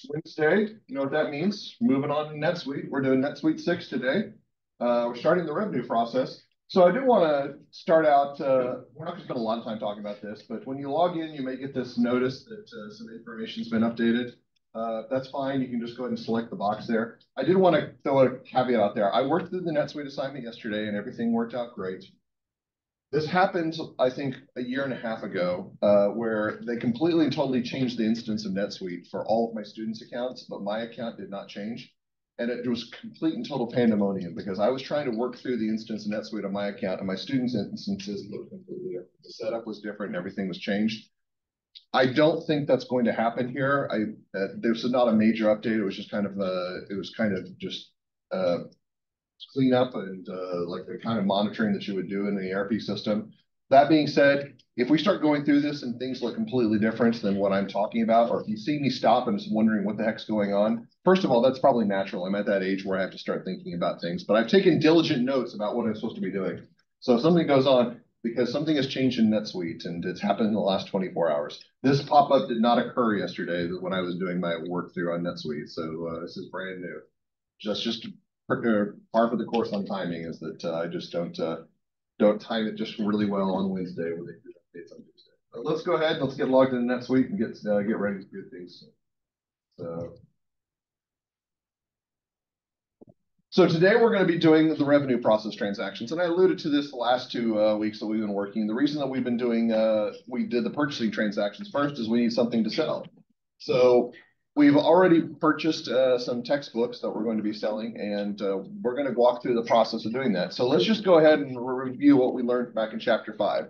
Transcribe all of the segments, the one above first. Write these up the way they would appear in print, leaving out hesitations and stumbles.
Wednesday, you know what that means? Moving on to NetSuite. We're doing NetSuite 6 today. We're starting the revenue process. So I do want to start out, we're not going to spend a lot of time talking about this, but when you log in, you may get this notice that some information's been updated. That's fine. You can just go ahead and select the box there. I did want to throw a caveat out there. I worked through the NetSuite assignment yesterday and everything worked out great. This happened, I think, a year and a half ago, where they completely and totally changed the instance of NetSuite for all of my students' accounts, but my account did not change. And it was complete and total pandemonium because I was trying to work through the instance of NetSuite on my account, and my students' instances looked completely different. The setup was different, and everything was changed. I don't think that's going to happen here. There's not a major update. It was just kind of just cleanup and like the kind of monitoring that you would do in the ERP system. That being said, if we start going through this and things look completely different than what I'm talking about, or if you see me stop and just wondering what the heck's going on, first of all, that's probably natural. I'm at that age where I have to start thinking about things, but I've taken diligent notes about what I'm supposed to be doing. So if something goes on, because something has changed in NetSuite and it's happened in the last 24 hours. This pop-up did not occur yesterday when I was doing my work through on NetSuite. So this is brand new. Just par for the course on timing is that I just don't time it just really well on Wednesday when they do updates on Tuesday. But let's go ahead. Let's get logged into NetSuite and get ready to do things. So today we're going to be doing the revenue process transactions, and I alluded to this the last 2 weeks that we've been working. The reason that we've been doing we did the purchasing transactions first is we need something to sell. So we've already purchased some textbooks that we're going to be selling, and we're going to walk through the process of doing that. So let's just go ahead and review what we learned back in Chapter 5.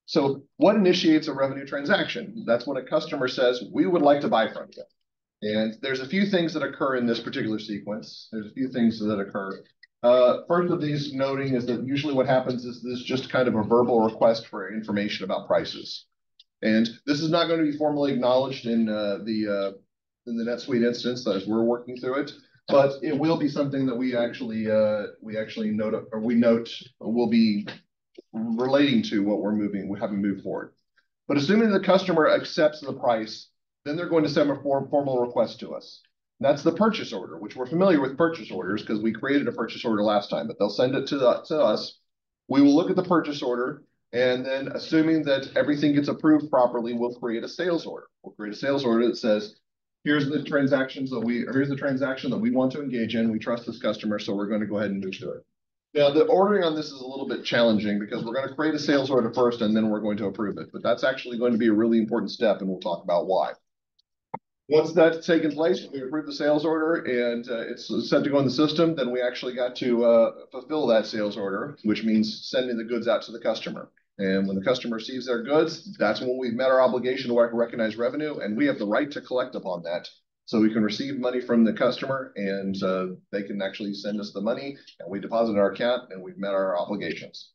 So what initiates a revenue transaction? That's when a customer says, we would like to buy from you. And there's a few things that occur in this particular sequence. There's a few things that occur. First of these noting is that usually what happens is this is just kind of a verbal request for information about prices. And this is not going to be formally acknowledged in the NetSuite instance as we're working through it, but it will be something that we actually note will be relating to what we haven't moved forward. But assuming the customer accepts the price, then they're going to send a formal request to us. And that's the purchase order, which we're familiar with purchase orders because we created a purchase order last time, but they'll send it to us. We will look at the purchase order, and then assuming that everything gets approved properly, we'll create a sales order. We'll create a sales order that says, here's the transaction that we want to engage in. We trust this customer, so we're going to go ahead and move to it. Now, the ordering on this is a little bit challenging because we're going to create a sales order first, and then we're going to approve it. But that's actually going to be a really important step, and we'll talk about why. Once that's taken place, we approve the sales order and it's set to go in the system, then we actually got to fulfill that sales order, which means sending the goods out to the customer. And when the customer receives their goods, that's when we've met our obligation to recognize revenue, and we have the right to collect upon that. So we can receive money from the customer, and they can actually send us the money, and we deposit in our account, and we've met our obligations.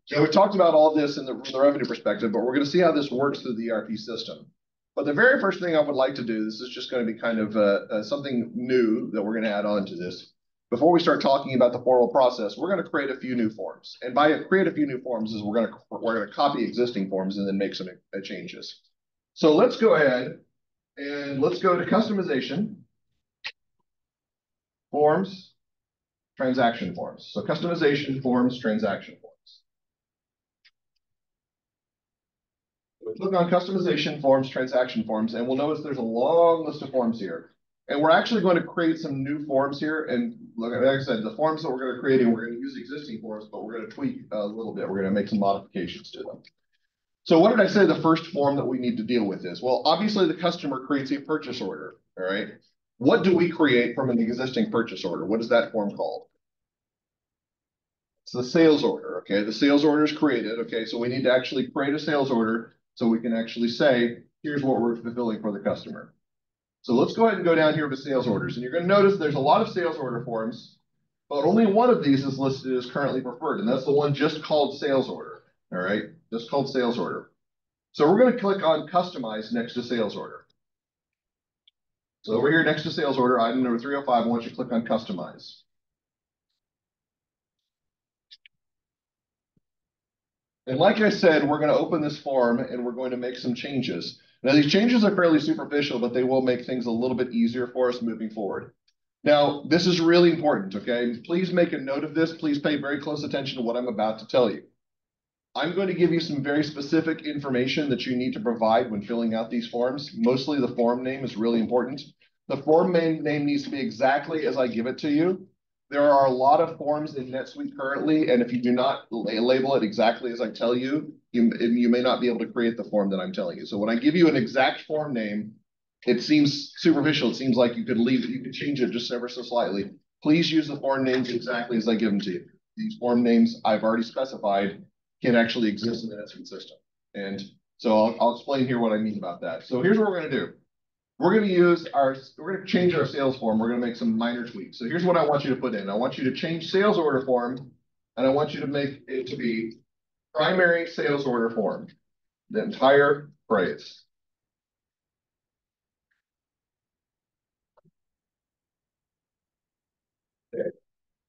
So we've talked about all this from the revenue perspective, but we're going to see how this works through the ERP system. But the very first thing I would like to do, this is just going to be kind of something new that we're going to add on to this. Before we start talking about the formal process, we're going to create a few new forms. And by create a few new forms is we're going to copy existing forms and then make some changes. So let's go ahead and let's go to customization, forms, transaction forms. So customization, forms, transaction forms. We click on customization forms, transaction forms, and we'll notice there's a long list of forms here. And we're actually going to create some new forms here. And like I said, the forms that we're going to create, we're going to use existing forms, but we're going to tweak a little bit. We're going to make some modifications to them. So what did I say the first form that we need to deal with is? Well, obviously the customer creates a purchase order, all right? What do we create from an existing purchase order? What is that form called? It's the sales order, okay? The sales order is created, okay? So we need to actually create a sales order so we can actually say, here's what we're fulfilling for the customer. So let's go ahead and go down here to sales orders. And you're going to notice there's a lot of sales order forms, but only one of these is listed as currently preferred. And that's the one just called sales order, all right? Just called sales order. So we're going to click on customize next to sales order. So over here next to sales order, item number 305, I want you to click on customize. And like I said, we're going to open this form and we're going to make some changes. Now, these changes are fairly superficial, but they will make things a little bit easier for us moving forward. Now, this is really important, okay? Please make a note of this. Please pay very close attention to what I'm about to tell you. I'm going to give you some very specific information that you need to provide when filling out these forms. Mostly the form name is really important. The form name needs to be exactly as I give it to you. There are a lot of forms in NetSuite currently, and if you do not label it exactly as I tell you, you may not be able to create the form that I'm telling you. So when I give you an exact form name, it seems superficial. It seems like you could leave it, you could change it just ever so slightly. Please use the form names exactly as I give them to you. These form names I've already specified can actually exist in the NetSuite system. And so I'll explain here what I mean about that. So here's what we're going to do. We're going to change our sales form. We're going to make some minor tweaks. So here's what I want you to put in. I want you to change sales order form, and I want you to make it to be primary sales order form, the entire phrase. Okay.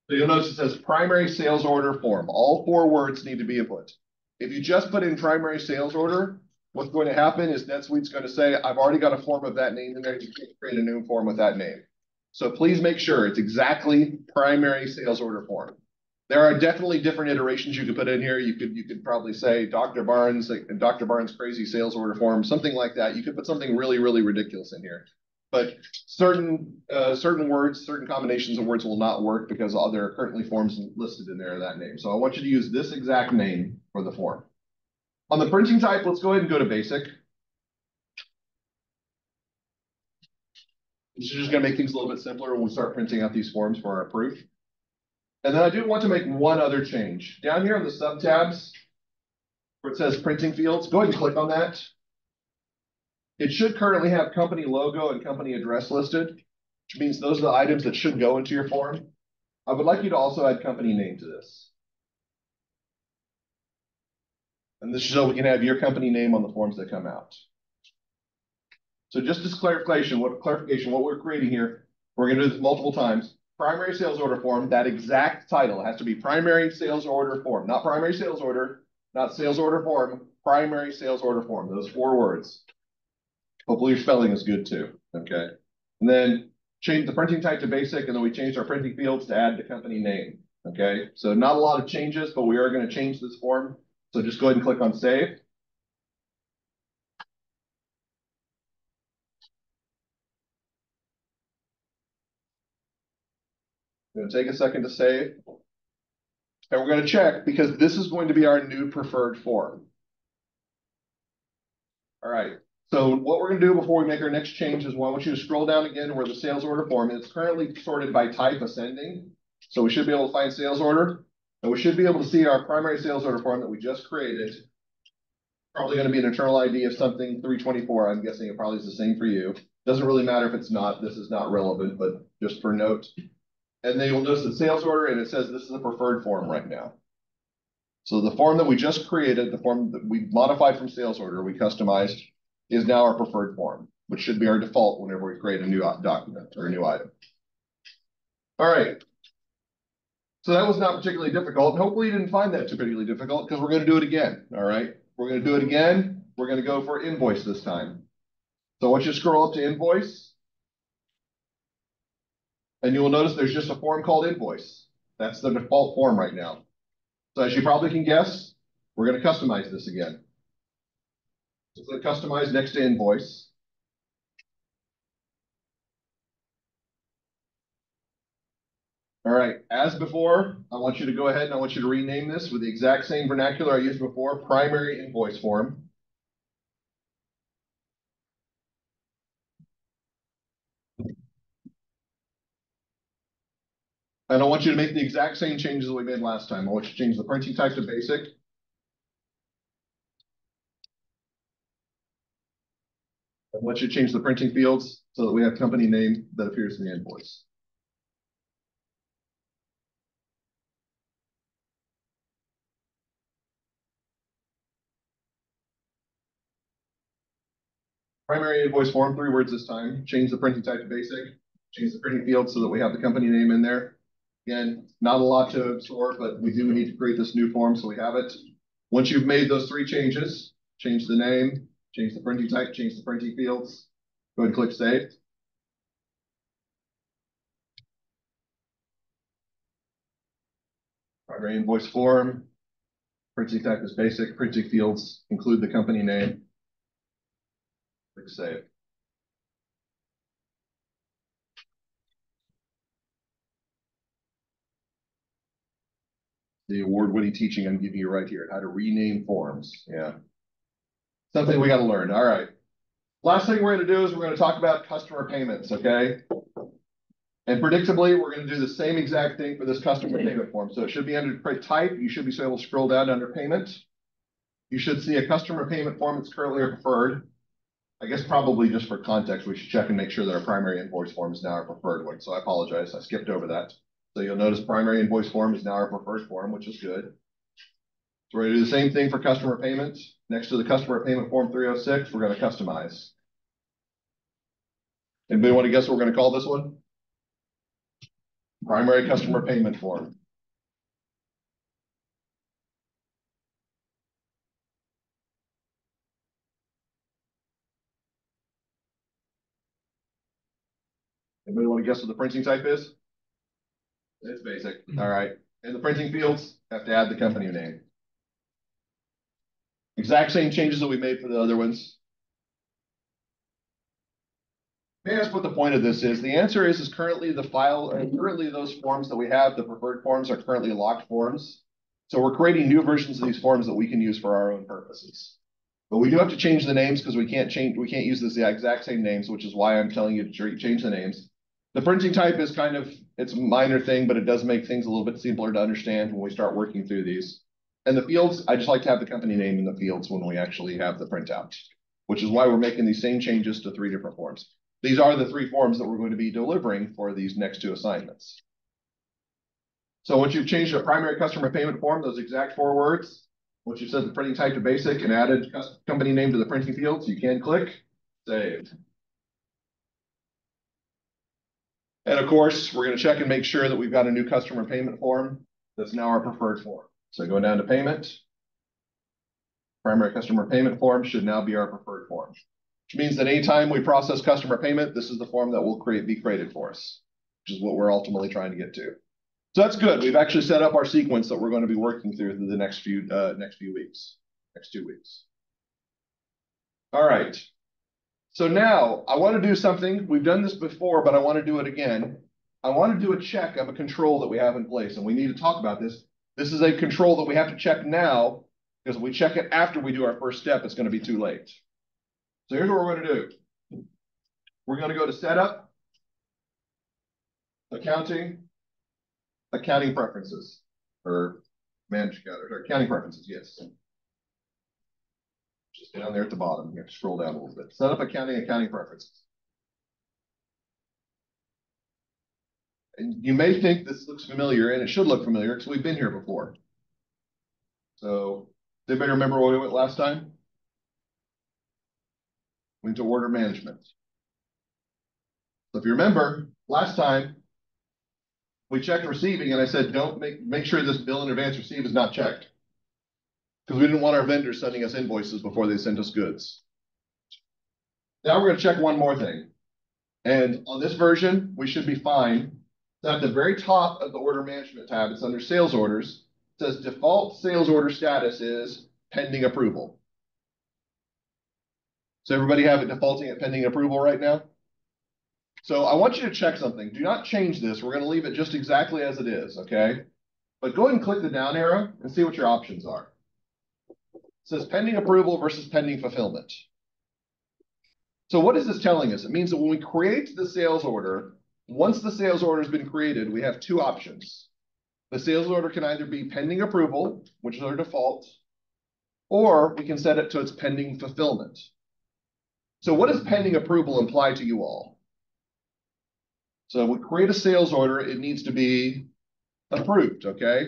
So you'll notice it says primary sales order form. All 4 words need to be input. If you just put in primary sales order, what's going to happen is NetSuite's going to say, I've already got a form of that name in there. You can't create a new form with that name. So please make sure it's exactly primary sales order form. There are definitely different iterations you could put in here. You could probably say Dr. Barnes crazy sales order form, something like that. You could put something really, really ridiculous in here. But certain words, certain combinations of words will not work because there are currently forms listed in there of that name. So I want you to use this exact name for the form. On the printing type, let's go ahead and go to basic. This is just going to make things a little bit simpler when we start printing out these forms for our proof. And then I do want to make one other change. Down here on the subtabs, where it says printing fields, go ahead and click on that. It should currently have company logo and company address listed, which means those are the items that should go into your form. I would like you to also add company name to this. And this is so we can have your company name on the forms that come out. So just as clarification, what we're creating here, we're going to do this multiple times. Primary sales order form, that exact title has to be primary sales order form, not primary sales order, not sales order form, primary sales order form, those 4 words. Hopefully your spelling is good too, okay? And then change the printing type to basic, and then we changed our printing fields to add the company name, okay? So not a lot of changes, but we are going to change this form. So just go ahead and click on save. Going to take a second to save. And we're going to check because this is going to be our new preferred form. All right. So what we're going to do before we make our next change is I want you to scroll down again where the sales order form is currently sorted by type ascending. So we should be able to find sales order. And we should be able to see our primary sales order form that we just created. Probably going to be an internal ID of something 324. I'm guessing it probably is the same for you. Doesn't really matter if it's not. This is not relevant, but just for note. And then you'll notice the sales order, and it says this is a preferred form right now. So the form that we just created, the form that we modified from sales order, we customized, is now our preferred form, which should be our default whenever we create a new document or a new item. All right. So that was not particularly difficult. And hopefully you didn't find that particularly difficult because we're going to do it again. All right. We're going to do it again. We're going to go for invoice this time. So once you scroll up to invoice, and you will notice there's just a form called invoice. That's the default form right now. So as you probably can guess, we're going to customize this again. So click customize next to invoice. All right, as before, I want you to go ahead and I want you to rename this with the exact same vernacular I used before, primary invoice form. And I want you to make the exact same changes that we made last time. I want you to change the printing type to basic. I want you to change the printing fields so that we have company name that appears in the invoice. Primary invoice form, 3 words this time. Change the printing type to basic. Change the printing field so that we have the company name in there. Again, not a lot to absorb, but we do need to create this new form so we have it. Once you've made those 3 changes, change the name, Change the printing type, change the printing fields. Go ahead and click Save. Primary invoice form. Printing type is basic. Printing fields include the company name. Click Save. The award-winning teaching I'm giving you right here, how to rename forms. Yeah. Something we got to learn. All right. Last thing we're going to do is we're going to talk about customer payments, okay? And predictably, we're going to do the same exact thing for this customer payment form. So it should be under type. You should be able to scroll down under payment. You should see a customer payment form that's currently a preferred. I guess probably just for context, we should check and make sure that our primary invoice form is now our preferred one. So I apologize, I skipped over that. So you'll notice primary invoice form is now our preferred form, which is good. So we're going to do the same thing for customer payments. Next to the customer payment form 306, we're going to customize. Anybody want to guess what we're going to call this one? Primary customer payment form. Anybody want to guess what the printing type is? It's basic. All right. In the printing fields, have to add the company name. Exact same changes that we made for the other ones. May I ask what the point of this is? The answer is currently the file, currently those forms that we have, the preferred forms, are currently locked forms. So we're creating new versions of these forms that we can use for our own purposes. But we do have to change the names because we can't use the exact same names, which is why I'm telling you to change the names. The printing type is kind of, it's a minor thing, but it does make things a little bit simpler to understand when we start working through these. And the fields, I just like to have the company name in the fields when we actually have the printout, which is why we're making these same changes to 3 different forms. These are the 3 forms that we're going to be delivering for these next 2 assignments. So once you've changed a primary customer payment form, those exact 4 words, once you've set the printing type to basic and added company name to the printing fields, you can click Save. And of course, we're going to check and make sure that we've got a new customer payment form that's now our preferred form. So going down to payment, primary customer payment form should now be our preferred form, which means that anytime we process customer payment, this is the form that will be created for us, which is what we're ultimately trying to get to. So that's good. We've actually set up our sequence that we're going to be working through the next 2 weeks. All right. So now I want to do something. We've done this before, but I want to do it again. I want to do a check of a control that we have in place, and we need to talk about this. This is a control that we have to check now, because if we check it after we do our first step, it's going to be too late. So here's what we're going to do. We're going to go to Setup, Accounting Preferences, or Manage or Accounting Preferences, yes. Just down there at the bottom. You have to scroll down a little bit. Setup Accounting Preferences. And you may think this looks familiar, and it should look familiar because we've been here before. So, does anybody remember where we went last time? We went to Order Management. So if you remember, last time we checked receiving, and I said, don't make sure this bill in advance receive is not checked, because we didn't want our vendors sending us invoices before they sent us goods. Now we're going to check one more thing. And on this version, we should be fine. So at the very top of the Order Management tab, it's under Sales Orders. It says default sales order status is pending approval. So everybody have it defaulting at pending approval right now? So I want you to check something. Do not change this. We're going to leave it just exactly as it is, okay? But go ahead and click the down arrow and see what your options are. It says pending approval versus pending fulfillment. So what is this telling us? It means that when we create the sales order, once the sales order has been created, we have 2 options. The sales order can either be pending approval, which is our default, or we can set it to its pending fulfillment. So what does pending approval imply to you all? So when we create a sales order, it needs to be approved, okay?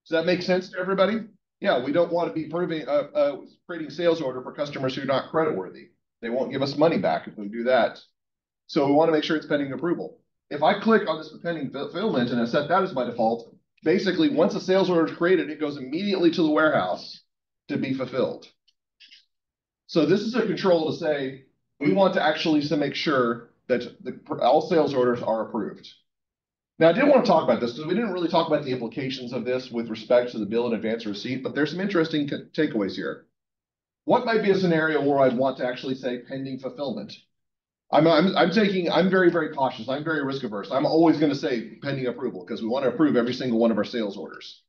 Does that make sense to everybody? Yeah, we don't want to be creating sales order for customers who are not creditworthy. They won't give us money back if we do that. So we want to make sure it's pending approval. If I click on this pending fulfillment and I set that as my default, basically once a sales order is created, it goes immediately to the warehouse to be fulfilled. So this is a control to say, we want to actually make sure that all sales orders are approved. Now, I did want to talk about this because we didn't really talk about the implications of this with respect to the bill in advance receipt, but there's some interesting takeaways here. What might be a scenario where I'd want to actually say pending fulfillment? I'm very, very cautious. I'm very risk averse. I'm always going to say pending approval because we want to approve every single one of our sales orders.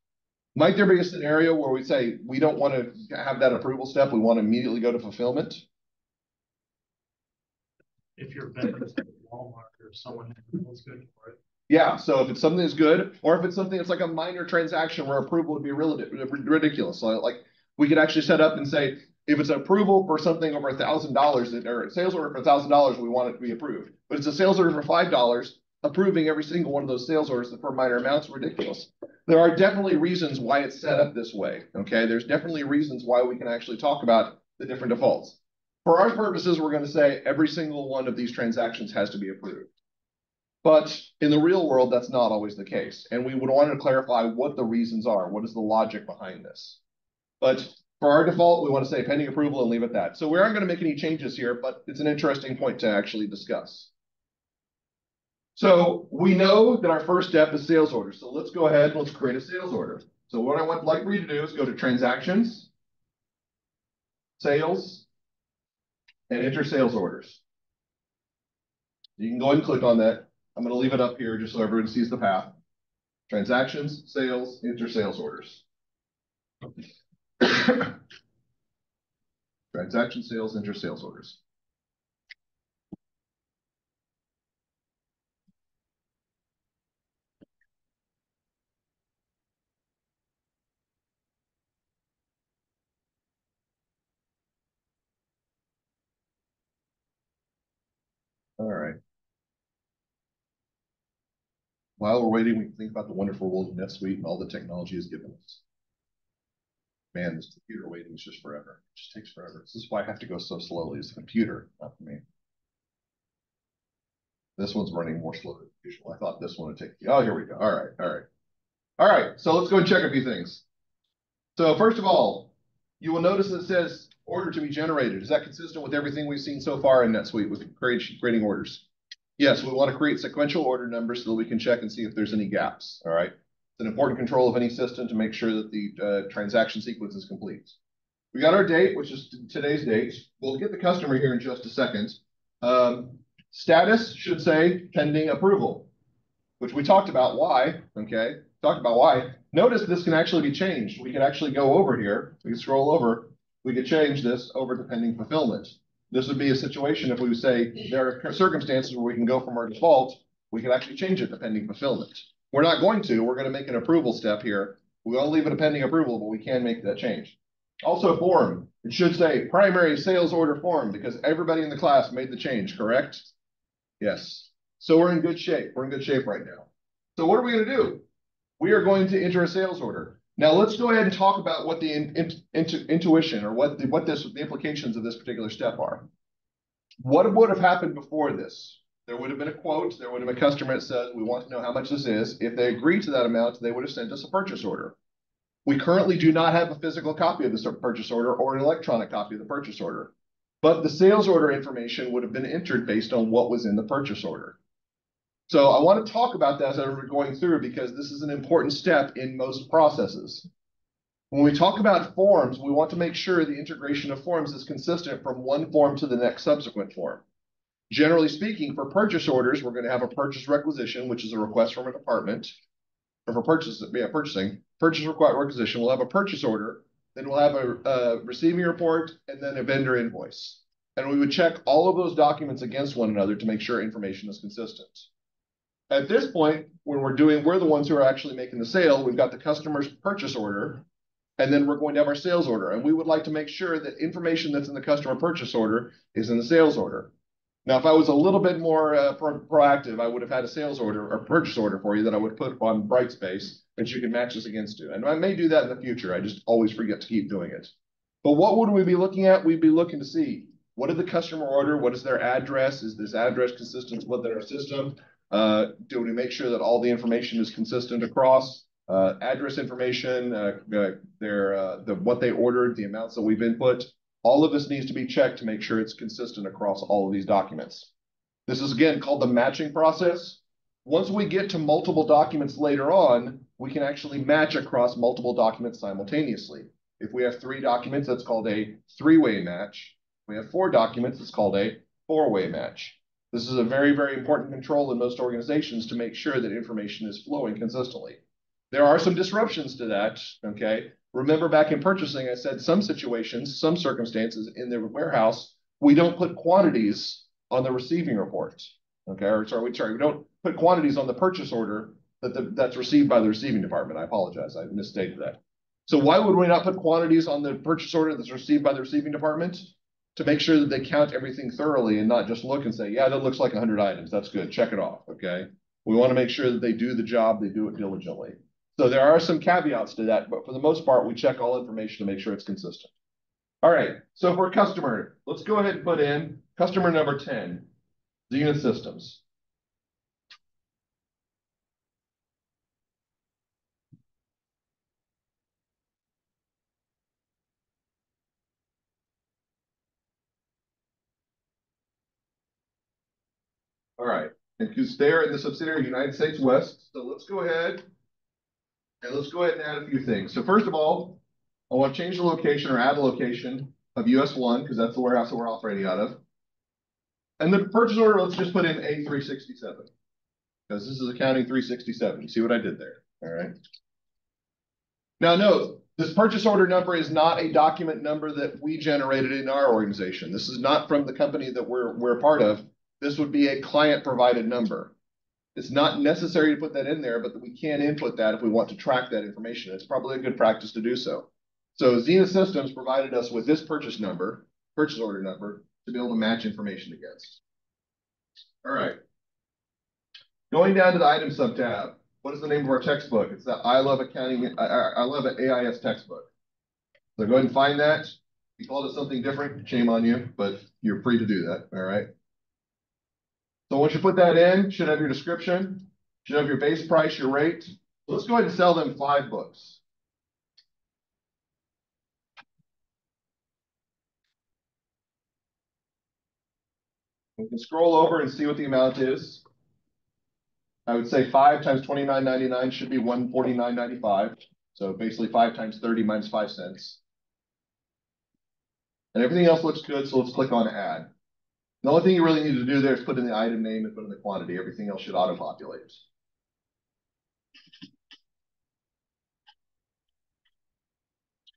Might there be a scenario where we say we don't want to have that approval step? We want to immediately go to fulfillment? If your vendor's like Walmart or someone who's good for it. Yeah, so if it's something that's good, or if it's something that's like a minor transaction where approval would be ridiculous. So like we could actually set up and say, if it's an approval for something over $1,000 or a sales order for $1,000, we want it to be approved. But it's a sales order for $5, approving every single one of those sales orders for minor amounts is ridiculous. There are definitely reasons why it's set up this way. Okay, there's definitely reasons why we can actually talk about the different defaults. For our purposes, we're going to say every single one of these transactions has to be approved. But in the real world, that's not always the case. And we would want to clarify what the reasons are. What is the logic behind this? But for our default, we want to say pending approval and leave it at that. So we aren't going to make any changes here, but it's an interesting point to actually discuss. So we know that our first step is sales order. So let's go ahead and let's create a sales order. So what I would like for you to do is go to transactions, sales, and enter sales orders. You can go ahead and click on that. I'm going to leave it up here just so everyone sees the path. Transactions, sales, enter sales orders. Transaction, sales, enter sales orders. All right. While we're waiting, we can think about the wonderful world of NetSuite and all the technology has given us. Man, this computer waiting is just forever. It just takes forever. This is why I have to go so slowly. It's the computer, not for me. This one's running more slowly than usual. I thought this one would take. Oh, here we go. All right, all right. All right, so let's go and check a few things. So first of all, you will notice that it says order to be generated. Is that consistent with everything we've seen so far in NetSuite with creating orders? Yes, we want to create sequential order numbers so that we can check and see if there's any gaps, all right? It's an important control of any system to make sure that the transaction sequence is complete. We got our date, which is today's date. We'll get the customer here in just a second. Status should say pending approval, which we talked about why, okay? Talked about why. Notice this can actually be changed. We can actually go over here. We can scroll over. We could change this over to pending fulfillment. This would be a situation if we would say there are circumstances where we can go from our default, we can actually change it to pending fulfillment. We're not going to. We're going to make an approval step here. We're going to leave it a pending approval, but we can make that change. Also form. It should say primary sales order form because everybody in the class made the change, correct? Yes. So we're in good shape. We're in good shape right now. So what are we going to do? We are going to enter a sales order. Now let's go ahead and talk about what the intuition or what the implications of this particular step are. What would have happened before this? There would have been a quote. There would have been a customer that says, we want to know how much this is. If they agreed to that amount, they would have sent us a purchase order. We currently do not have a physical copy of this purchase order or an electronic copy of the purchase order. But the sales order information would have been entered based on what was in the purchase order. So I want to talk about that as we're going through because this is an important step in most processes. When we talk about forms, we want to make sure the integration of forms is consistent from one form to the next subsequent form. Generally speaking, for purchase orders, we're going to have a purchase requisition, which is a request from a department. Or for purchasing, purchase requisition, we'll have a purchase order, then we'll have a receiving report, and then a vendor invoice. And we would check all of those documents against one another to make sure information is consistent. At this point, when we're the ones who are actually making the sale, we've got the customer's purchase order, and then we're going to have our sales order. And we would like to make sure that information that's in the customer purchase order is in the sales order. Now, if I was a little bit more proactive, I would have had a sales order or purchase order for you that I would put on Brightspace that you can match this against to. And I may do that in the future. I just always forget to keep doing it. But what would we be looking at? We'd be looking to see, what did the customer order? What is their address? Is this address consistent with their system? Do we make sure that all the information is consistent across? Address information, what they ordered, the amounts that we've input. All of this needs to be checked to make sure it's consistent across all of these documents. This is again called the matching process. Once we get to multiple documents later on, we can actually match across multiple documents simultaneously. If we have 3 documents, that's called a 3-way match. If we have 4 documents, it's called a 4-way match. This is a very, very important control in most organizations to make sure that information is flowing consistently. There are some disruptions to that, okay? Remember back in purchasing, I said some situations, some circumstances in the warehouse, we don't put quantities on the receiving report, okay? Or we don't put quantities on the purchase order that's received by the receiving department. I apologize, I misstated that. So why would we not put quantities on the purchase order that's received by the receiving department? To make sure that they count everything thoroughly and not just look and say, yeah, that looks like 100 items. That's good. Check it off, okay? We want to make sure that they do the job, they do it diligently. So there are some caveats to that, but for the most part, we check all information to make sure it's consistent. All right, so for customer, let's go ahead and put in customer number 10, Zenith Systems. All right, and because they're in the subsidiary United States West, so let's go ahead and add a few things. So first of all, I want to change the location or add a location of US1 because that's the warehouse that we're operating out of. And the purchase order, let's just put in A367 because this is accounting 367. You see what I did there? All right. Now note, this purchase order number is not a document number that we generated in our organization. This is not from the company that we're a part of. This would be a client provided number. It's not necessary to put that in there, but we can input that if we want to track that information. It's probably a good practice to do so. So Zenith Systems provided us with this purchase order number, to be able to match information against. All right. Going down to the item sub-tab, what is the name of our textbook? It's the I Love Accounting, I Love It AIS textbook. So go ahead and find that. If you called it something different, shame on you, but you're free to do that, all right? So once you put that in, should have your description, should have your base price, your rate. So let's go ahead and sell them 5 books. We can scroll over and see what the amount is. I would say 5 times $29.99 should be $149.95. So basically 5 times 30 minus 5 cents. And everything else looks good, so let's click on add. The only thing you really need to do there is put in the item name and put in the quantity. Everything else should auto-populate.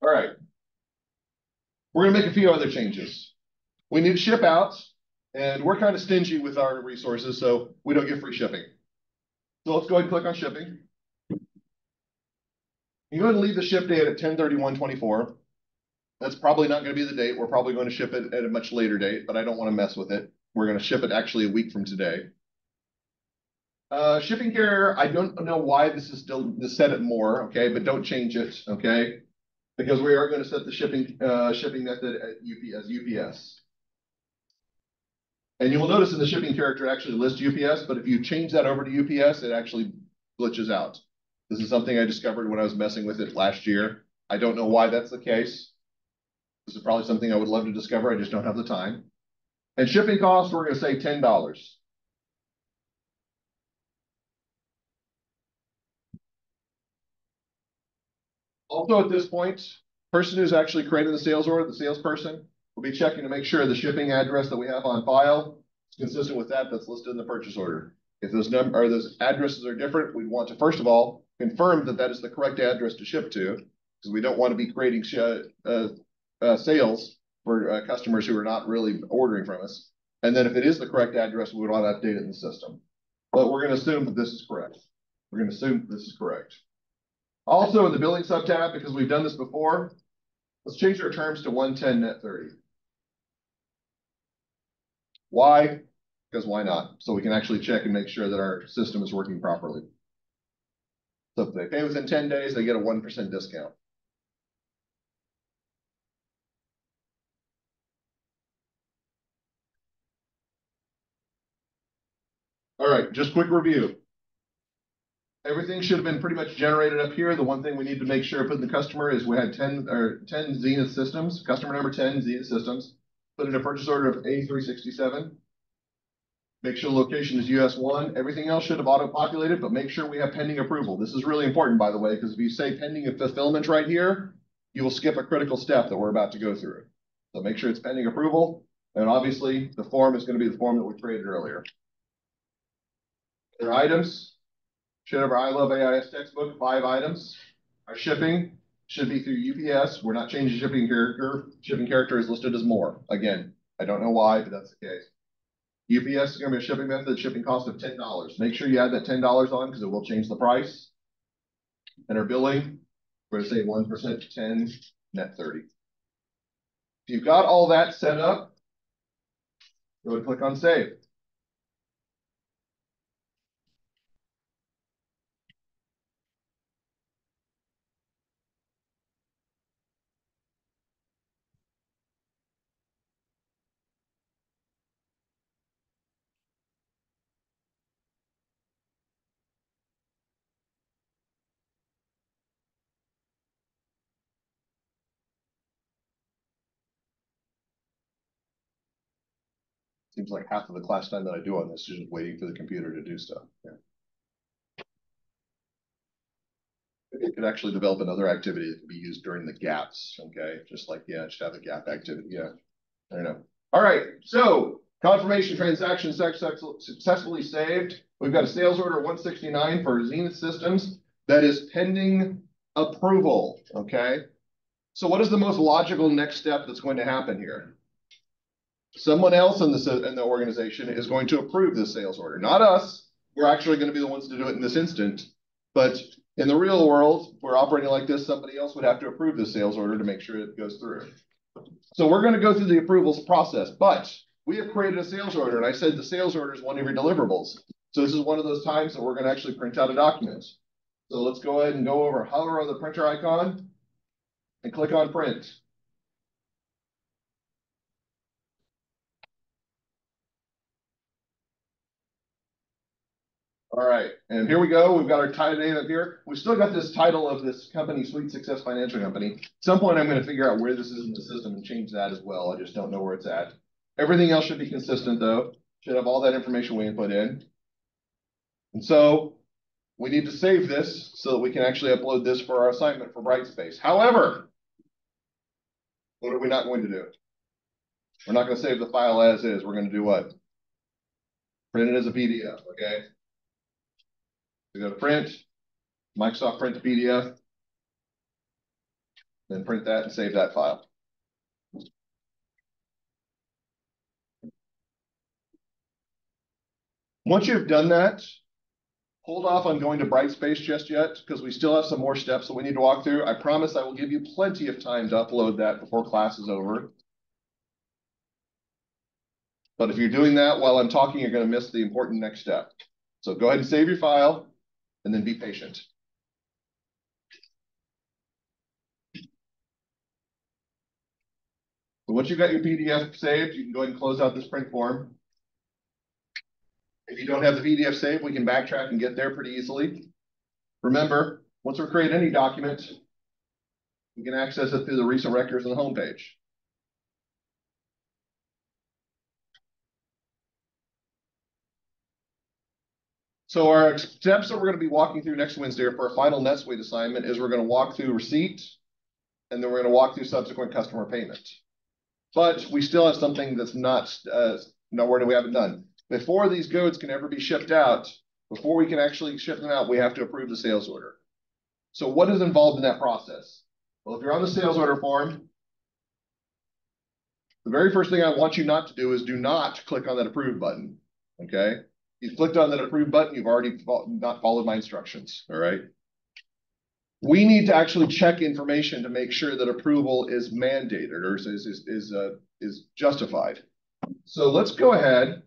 All right. We're gonna make a few other changes. We need to ship out, and we're kind of stingy with our resources, so we don't get free shipping. So let's go ahead and click on shipping. You go ahead and leave the ship date at 10/31/24. That's probably not going to be the date. We're probably going to ship it at a much later date, but I don't want to mess with it. We're going to ship it actually a week from today. Shipping carrier, I don't know why this is still set at more, okay, but don't change it, okay, because we are going to set the shipping method as UPS. And you will notice in the shipping character it actually lists UPS, but if you change that over to UPS, it actually glitches out. This is something I discovered when I was messing with it last year. I don't know why that's the case. This is probably something I would love to discover. I just don't have the time. And shipping costs, we're going to say $10. Also at this point, person who's actually creating the sales order, the salesperson, will be checking to make sure the shipping address that we have on file is consistent with that's listed in the purchase order. If those addresses are different, we want to, first of all, confirm that is the correct address to ship to, because we don't want to be creating sales for customers who are not really ordering from us. And then if it is the correct address, we would want to update it in the system. But we're going to assume that this is correct. We're going to assume that this is correct. Also in the billing sub-tab, because we've done this before, let's change our terms to 110 net 30. Why? Because why not? So we can actually check and make sure that our system is working properly. So if they pay within 10 days, they get a 1% discount. All right, just quick review. Everything should have been pretty much generated up here. The one thing we need to make sure put in the customer is we had 10 Zenith systems, customer number 10 Zenith systems. Put in a purchase order of A367. Make sure the location is US1. Everything else should have auto-populated, but make sure we have pending approval. This is really important, by the way, because if you say pending fulfillment right here, you will skip a critical step that we're about to go through. So make sure it's pending approval. And obviously, the form is going to be the form that we created earlier. Their items should have our I Love AIS textbook, 5 items. Our shipping should be through UPS. We're not changing shipping character. Shipping character is listed as more. Again, I don't know why, but that's the case. UPS is going to be a shipping method, shipping cost of $10. Make sure you add that $10 on because it will change the price. And our billing, we're going to say 1% to 10, net 30. If you've got all that set up, go ahead and click on save. Seems like half of the class time that I do on this is just waiting for the computer to do stuff. Yeah. It could actually develop another activity that can be used during the gaps. Okay, just like, yeah, just have a gap activity. Yeah, I know. All right, so confirmation transaction successfully saved. We've got a sales order 169 for Zenith Systems that is pending approval. Okay, so what is the most logical next step that's going to happen here? Someone else in the organization is going to approve this sales order, not us. We're actually going to be the ones to do it in this instant. But in the real world, if we're operating like this, somebody else would have to approve the sales order to make sure it goes through. So we're going to go through the approvals process, but we have created a sales order, and I said the sales order is one of your deliverables. So this is one of those times that we're going to actually print out a document. So let's go ahead and go over, hover on the printer icon, and click on print. All right, and here we go. We've got our title name up here. We've still got this title of this company, Sweet Success Financial Company. At some point, I'm going to figure out where this is in the system and change that as well. I just don't know where it's at. Everything else should be consistent, though. Should have all that information we input in. And so we need to save this so that we can actually upload this for our assignment for Brightspace. However, what are we not going to do? We're not going to save the file as is. We're going to do what? Print it as a PDF, okay? We go to print, Microsoft Print to PDF, then print that and save that file. Once you've done that, hold off on going to Brightspace just yet because we still have some more steps that we need to walk through. I promise I will give you plenty of time to upload that before class is over. But if you're doing that while I'm talking, you're going to miss the important next step. So go ahead and save your file and then be patient. So once you've got your PDF saved, you can go ahead and close out this print form. If you don't have the PDF saved, we can backtrack and get there pretty easily. Remember, once we create any document, we can access it through the recent records on the home page. So our steps that we're going to be walking through next Wednesday for our final NetSuite assignment is we're going to walk through receipt, and then we're going to walk through subsequent customer payment. But we still have something that's not nowhere that we haven't done. Before these goods can ever be shipped out, before we can actually ship them out, we have to approve the sales order. So what is involved in that process? Well, if you're on the sales order form, the very first thing I want you not to do is do not click on that approve button, okay? You've clicked on that approve button, you've already not followed my instructions, all right? We need to actually check information to make sure that approval is mandated or is justified. So let's go ahead.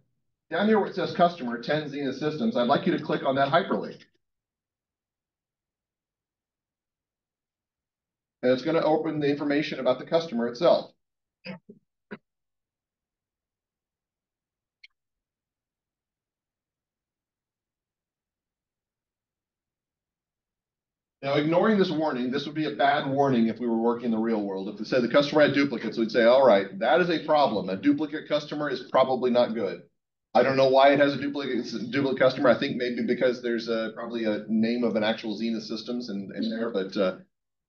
Down here where it says customer, 10 Zenith Systems, I'd like you to click on that hyperlink. And it's going to open the information about the customer itself. Now, ignoring this warning, this would be a bad warning if we were working in the real world. If it said the customer had duplicates, we'd say, all right, that is a problem. A duplicate customer is probably not good. I don't know why it has a duplicate customer. I think maybe because there's probably a name of an actual Zenith Systems in there, but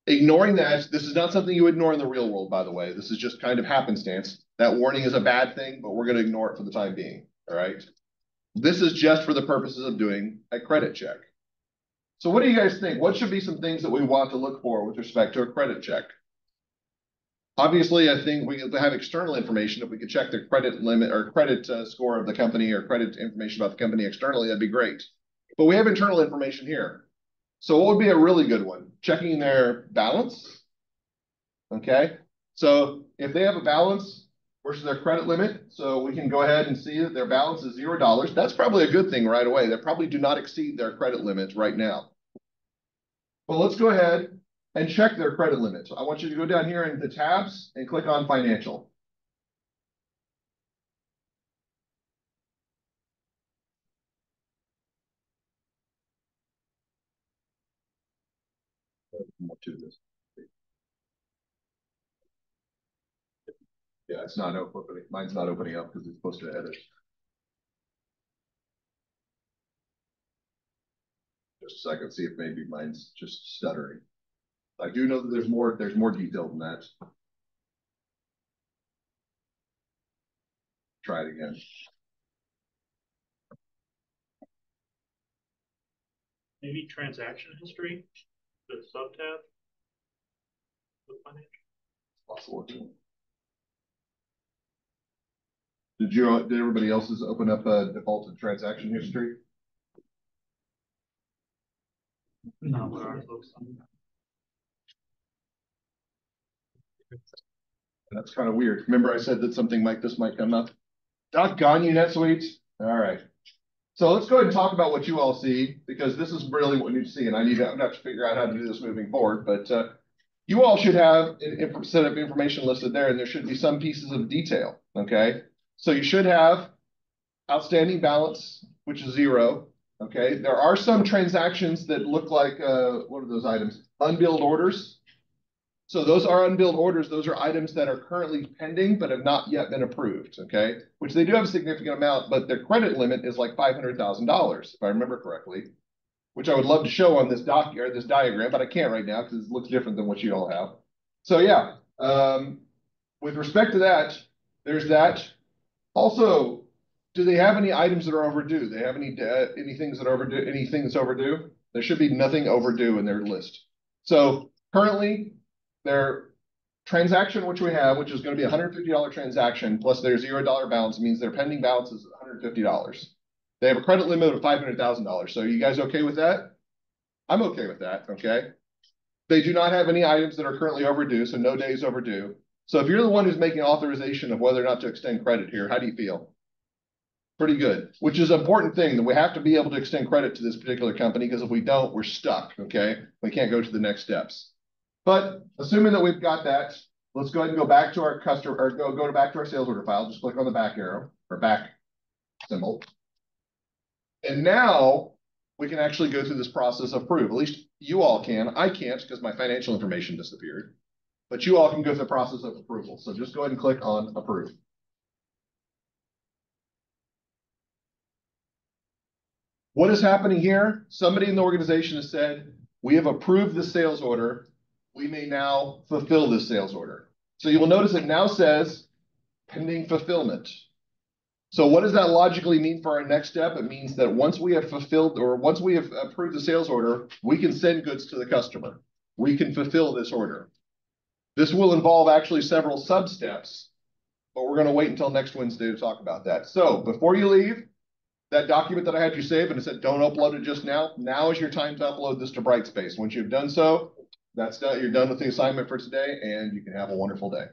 ignoring that, this is not something you ignore in the real world, by the way. This is just kind of happenstance. That warning is a bad thing, but we're going to ignore it for the time being, all right? This is just for the purposes of doing a credit check. So what do you guys think? What should be some things that we want to look for with respect to a credit check? Obviously, I think we have external information. If we could check the credit limit or credit score of the company or credit information about the company externally, that'd be great. But we have internal information here. So what would be a really good one? Checking their balance. Okay. So if they have a balance versus their credit limit, so we can go ahead and see that their balance is $0. That's probably a good thing right away. They probably do not exceed their credit limit right now. Well, let's go ahead and check their credit limit. So I want you to go down here in the tabs and click on financial. More to this. Yeah, it's not opening. Mine's not opening up because it's supposed to edit. Just a second, see if maybe mine's just stuttering. I do know that there's more detail than that. Try it again. Maybe transaction history, the sub tab. Possible too. Did everybody else's open up a defaulted transaction history? No, there are folks. That's kind of weird. Remember I said that something like this might come up? Doggone you, NetSuite. All right. So let's go ahead and talk about what you all see, because this is really what you see, and I'm gonna have to figure out how to do this moving forward. But you all should have a set of information listed there, and there should be some pieces of detail. Okay. So you should have outstanding balance, which is 0. Okay. There are some transactions that look like, what are those items? Unbilled orders. So those are unbilled orders. Those are items that are currently pending but have not yet been approved, okay? Which they do have a significant amount, but their credit limit is like $500,000, if I remember correctly, which I would love to show on this diagram, but I can't right now because it looks different than what you all have. So yeah, with respect to that, there's that. Also, do they have any items that are overdue? Do they have anything that's overdue? There should be nothing overdue in their list. So currently, their transaction, which we have, which is going to be a $150 transaction, plus their $0 balance, means their pending balance is $150. They have a credit limit of $500,000. So are you guys okay with that? I'm okay with that, okay? They do not have any items that are currently overdue, so no days overdue. So if you're the one who's making authorization of whether or not to extend credit here, how do you feel? Pretty good, which is an important thing, that we have to be able to extend credit to this particular company, because if we don't, we're stuck, okay? We can't go to the next steps. But assuming that we've got that, let's go ahead and go back to our customer, or go back to our sales order file. Just click on the back arrow or back symbol. And now we can actually go through this process of approve. At least you all can. I can't because my financial information disappeared. But you all can go through the process of approval. So just go ahead and click on approve. What is happening here? Somebody in the organization has said, we have approved the sales order. We may now fulfill this sales order. So you will notice it now says pending fulfillment. So what does that logically mean for our next step? It means that once we have fulfilled, or once we have approved the sales order, we can send goods to the customer. We can fulfill this order. This will involve actually several sub-steps, but we're going to wait until next Wednesday to talk about that. So before you leave, that document that I had you save and it said don't upload it just now, now is your time to upload this to Brightspace. Once you've done so, that's done. You're done with the assignment for today, and you can have a wonderful day.